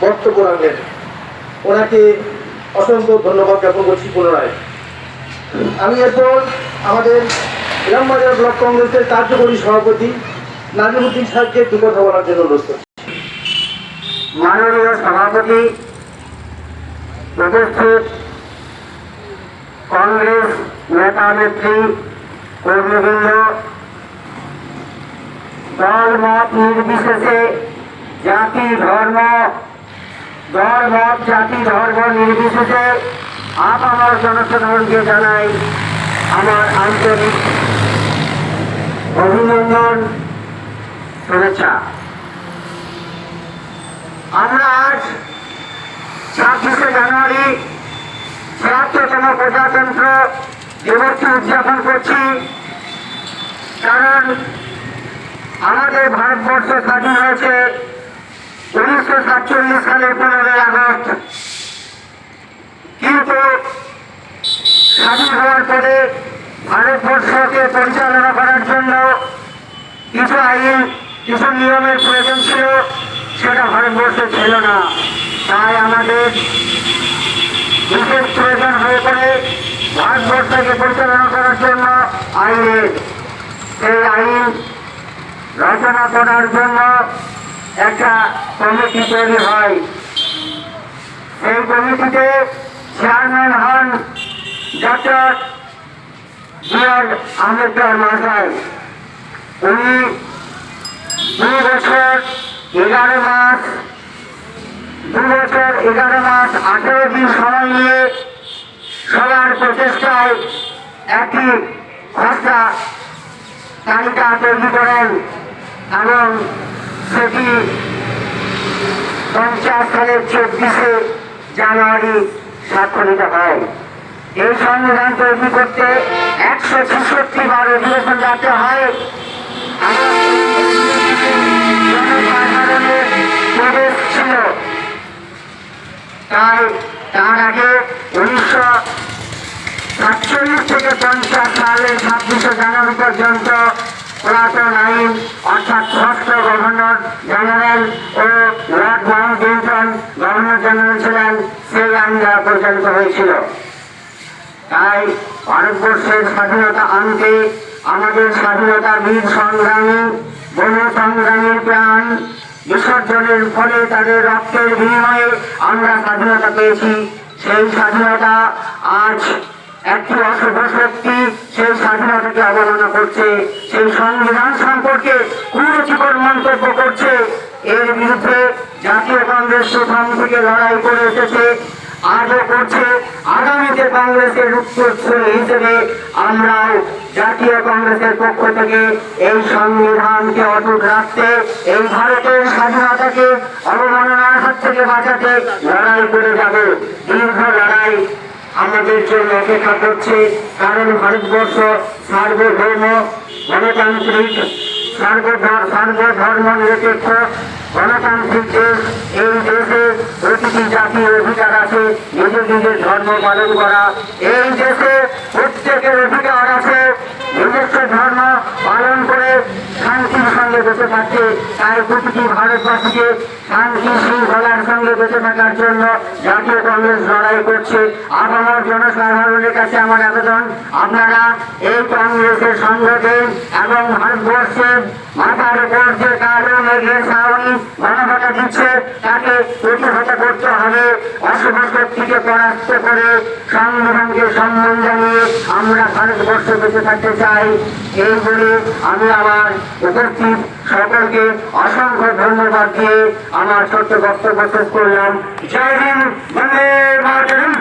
বক্তব্য রাখলেন, ওনাকে অসংখ্য ধন্যবাদ জ্ঞাপন করছি পুনরায়। আমি এরপর আমাদের ইলামবাজার ব্লক কংগ্রেসের কার্যকরী সভাপতি নাজিমুদ্দিন সাহেবকে দু কথা বলার জন্য অনুরোধ করছি। মাননীয় সভাপতি, উপস্থিত কংগ্রেস নেতা নেত্রী, কর্মীবৃন্দ, দল মত নির্বিশেষে জাতি ধর্ম নির্বিশেষে আমার জনসাধারণকে জানাই আমার আন্তরিক অভিনন্দন, শুভেচ্ছা। আমরা আজ 26শে জানুয়ারি ৭৬তম প্রজাতন্ত্র দিবসটি উদযাপন করছি, কারণ আমাদের ভারতবর্ষ স্বাধীন হয়েছে 1947 সালের 15ই আগস্ট। কিন্তু স্বাধীন হওয়ার পরে ভারতবর্ষকে পরিচালনা করার জন্য কিছু আইন, কিছু নিয়মের প্রয়োজন ছিল, সেটা ভারতবর্ষে ছিল না। তাই আমাদের বিশেষ প্রয়োজন হয়ে পড়ে ভারতবর্ষকে পরিচালনা করার জন্য আইনের। সেই আইন রচনা করার জন্য একটা কমিটি তৈরি হয়। এই কমিটিতে চেয়ারম্যান হন ডক্টর বি.আর. আম্বেদকর মহাশয়। উনি 2 বছর 11 মাস 18 দিন সময় নিয়ে সবার প্রচেষ্টায় একটি খসড়া তালিকা তৈরি করেন এবং সেটি 50 সালের 24শে জানুয়ারি স্বাক্ষরিত হয়। এই সংবিধান তৈরি করতে 166 বার অধিবেশন যাতে হয়। জনসাধারণের প্রবেশ ছিল, তাই তার আগে 1947 থেকে 50 সালের 26শে জানুয়ারি পর্যন্ত পুরাতন আইন, অর্থাৎ ষষ্ঠ গভর্নর জেনারেল ও লর্ড মাউন্টব্যাটেন গভর্নর জেনারেল ছিলেন, সেই আইন দ্বারা পরিচালিত হয়েছিল। তাই ভারতবর্ষের স্বাধীনতা আনতে আমাদের স্বাধীনতা বীর সংগ্রামী, বন সংগ্রামীর প্রাণ বিসর্জনের ফলে তাদের রক্তের বিনিময়ে আমরা স্বাধীনতা পেয়েছি। সেই স্বাধীনতা আজ একটি অশুভ শক্তি সেই স্বাধীনতাকে অবমাননা করছে, সেই সংবিধান সম্পর্কে কুরুচিকর মন্তব্য করছে। এর বিরুদ্ধে জাতীয় কংগ্রেস প্রথম থেকে লড়াই করে এসেছে, আজও করছে। আগামীতে কংগ্রেসের উত্তরসূরি হিসেবে আমরাও জাতীয় কংগ্রেসের পক্ষ থেকে এই সংবিধানকে অটুট রাখতে, এই ভারতের স্বাধীনতাকে অবমাননার হাত থেকে বাঁচাতে লড়াই করে যাব। দীর্ঘ লড়াই আমাদের জন্য অপেক্ষা করছে, কারণ ভারতবর্ষ সার্বভৌম, গণতান্ত্রিক, সর্বধর্ম নিরপেক্ষ গণতান্ত্রিক দেশ। এই দেশে প্রতিটি জাতির অধিকার আছে নিজের নিজের ধর্ম পালন করা। এই দেশে প্রত্যেকের অধিকার আছে নিজস্ব ধর্ম পালন করে শান্তির সঙ্গে বেঁচে থাকতে। তাই প্রতিটি ভারতবাসীকে শান্তি শৃঙ্খলার সঙ্গে বেঁচে থাকার জন্য জাতীয় কংগ্রেস লড়াই করছে। আপামর জনসাধারণের কাছে আমার আবেদন, আপনারা এই কংগ্রেসের সঙ্গ দেন এবং ভারতবর্ষের মাথার উপর যে কালো মেঘের ছাউনি ঘনঘটা দিচ্ছে তাকে প্রতিহত করতে হবে। অশুভ শক্তিকে পরাস্ত করে সংবিধানকে সম্মান জানিয়ে আমরা ভারতবর্ষে বেঁচে থাকতে চাই। এই বলে আমি আমার উপস্থিত সকলকে অসংখ্য ধন্যবাদ দিয়ে আমার ছোট্ট বক্তব্য শেষ করলাম। জয় হিন্দ, বন্দে মাতরম।